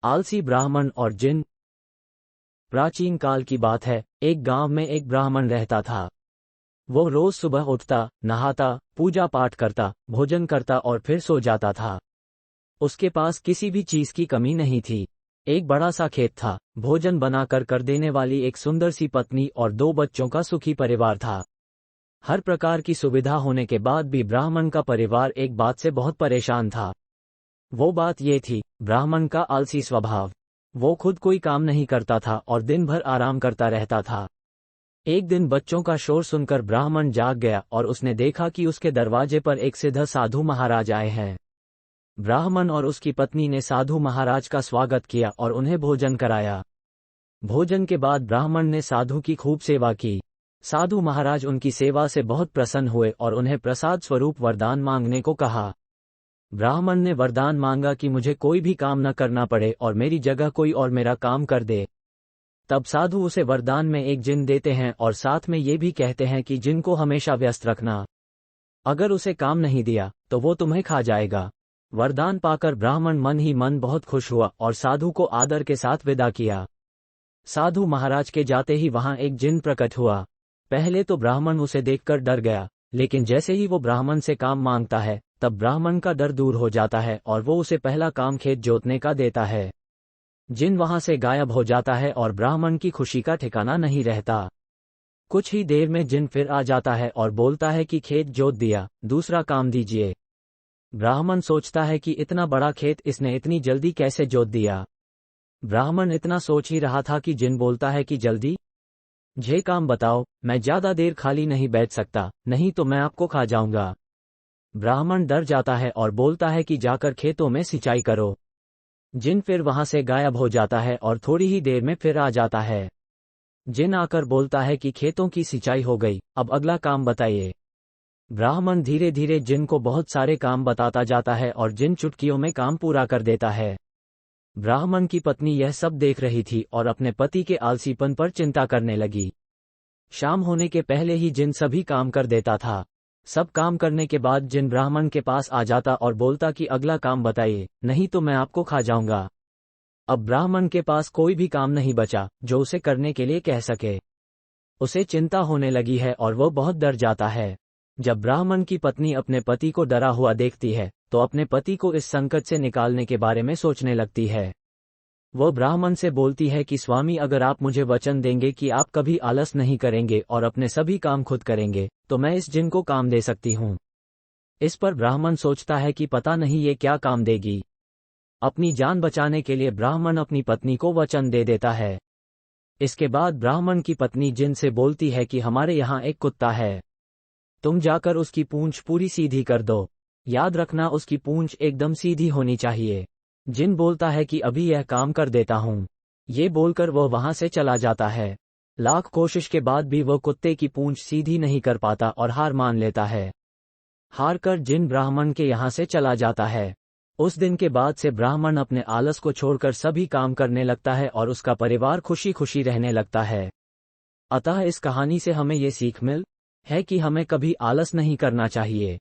आलसी ब्राह्मण और जिन। प्राचीन काल की बात है, एक गांव में एक ब्राह्मण रहता था। वो रोज सुबह उठता, नहाता, पूजा पाठ करता, भोजन करता और फिर सो जाता था। उसके पास किसी भी चीज की कमी नहीं थी। एक बड़ा सा खेत था, भोजन बनाकर कर देने वाली एक सुंदर सी पत्नी और 2 बच्चों का सुखी परिवार था। हर प्रकार की सुविधा होने के बाद भी ब्राह्मण का परिवार एक बात से बहुत परेशान था। वो बात ये थी, ब्राह्मण का आलसी स्वभाव। वो खुद कोई काम नहीं करता था और दिन भर आराम करता रहता था। एक दिन बच्चों का शोर सुनकर ब्राह्मण जाग गया और उसने देखा कि उसके दरवाजे पर एक सिद्ध साधु महाराज आए हैं। ब्राह्मण और उसकी पत्नी ने साधु महाराज का स्वागत किया और उन्हें भोजन कराया। भोजन के बाद ब्राह्मण ने साधु की खूब सेवा की। साधु महाराज उनकी सेवा से बहुत प्रसन्न हुए और उन्हें प्रसाद स्वरूप वरदान मांगने को कहा। ब्राह्मण ने वरदान मांगा कि मुझे कोई भी काम न करना पड़े और मेरी जगह कोई और मेरा काम कर दे। तब साधु उसे वरदान में एक जिन देते हैं और साथ में ये भी कहते हैं कि जिन को हमेशा व्यस्त रखना। अगर उसे काम नहीं दिया तो वो तुम्हें खा जाएगा। वरदान पाकर ब्राह्मण मन ही मन बहुत खुश हुआ और साधु को आदर के साथ विदा किया। साधु महाराज के जाते ही वहां एक जिन प्रकट हुआ। पहले तो ब्राह्मण उसे देखकर डर गया, लेकिन जैसे ही वो ब्राह्मण से काम मांगता है तब ब्राह्मण का डर दूर हो जाता है और वो उसे पहला काम खेत जोतने का देता है। जिन वहां से गायब हो जाता है और ब्राह्मण की खुशी का ठिकाना नहीं रहता। कुछ ही देर में जिन फिर आ जाता है और बोलता है कि खेत जोत दिया, दूसरा काम दीजिए। ब्राह्मण सोचता है कि इतना बड़ा खेत इसने इतनी जल्दी कैसे जोत दिया। ब्राह्मण इतना सोच ही रहा था कि जिन बोलता है कि जल्दी जे काम बताओ, मैं ज्यादा देर खाली नहीं बैठ सकता, नहीं तो मैं आपको खा जाऊंगा। ब्राह्मण डर जाता है और बोलता है कि जाकर खेतों में सिंचाई करो। जिन फिर वहां से गायब हो जाता है और थोड़ी ही देर में फिर आ जाता है। जिन आकर बोलता है कि खेतों की सिंचाई हो गई, अब अगला काम बताइए। ब्राह्मण धीरे धीरे जिन को बहुत सारे काम बताता जाता है और जिन चुटकियों में काम पूरा कर देता है। ब्राह्मण की पत्नी यह सब देख रही थी और अपने पति के आलसीपन पर चिंता करने लगी। शाम होने के पहले ही जिन सभी काम कर देता था। सब काम करने के बाद जिन ब्राह्मण के पास आ जाता और बोलता कि अगला काम बताइए, नहीं तो मैं आपको खा जाऊंगा। अब ब्राह्मण के पास कोई भी काम नहीं बचा जो उसे करने के लिए कह सके। उसे चिंता होने लगी है और वो बहुत डर जाता है। जब ब्राह्मण की पत्नी अपने पति को डरा हुआ देखती है तो अपने पति को इस संकट से निकालने के बारे में सोचने लगती है। वो ब्राह्मण से बोलती है कि स्वामी, अगर आप मुझे वचन देंगे कि आप कभी आलस नहीं करेंगे और अपने सभी काम खुद करेंगे तो मैं इस जिन को काम दे सकती हूँ। इस पर ब्राह्मण सोचता है कि पता नहीं ये क्या काम देगी। अपनी जान बचाने के लिए ब्राह्मण अपनी पत्नी को वचन दे देता है। इसके बाद ब्राह्मण की पत्नी जिन से बोलती है कि हमारे यहाँ एक कुत्ता है, तुम जाकर उसकी पूंछ पूरी सीधी कर दो। याद रखना, उसकी पूंछ एकदम सीधी होनी चाहिए। जिन बोलता है कि अभी यह काम कर देता हूँ। ये बोलकर वह वहां से चला जाता है। लाख कोशिश के बाद भी वह कुत्ते की पूंछ सीधी नहीं कर पाता और हार मान लेता है। हार कर जिन ब्राह्मण के यहाँ से चला जाता है। उस दिन के बाद से ब्राह्मण अपने आलस को छोड़कर सभी काम करने लगता है और उसका परिवार खुशी खुशी रहने लगता है। अतः इस कहानी से हमें ये सीख मिल है कि हमें कभी आलस नहीं करना चाहिए।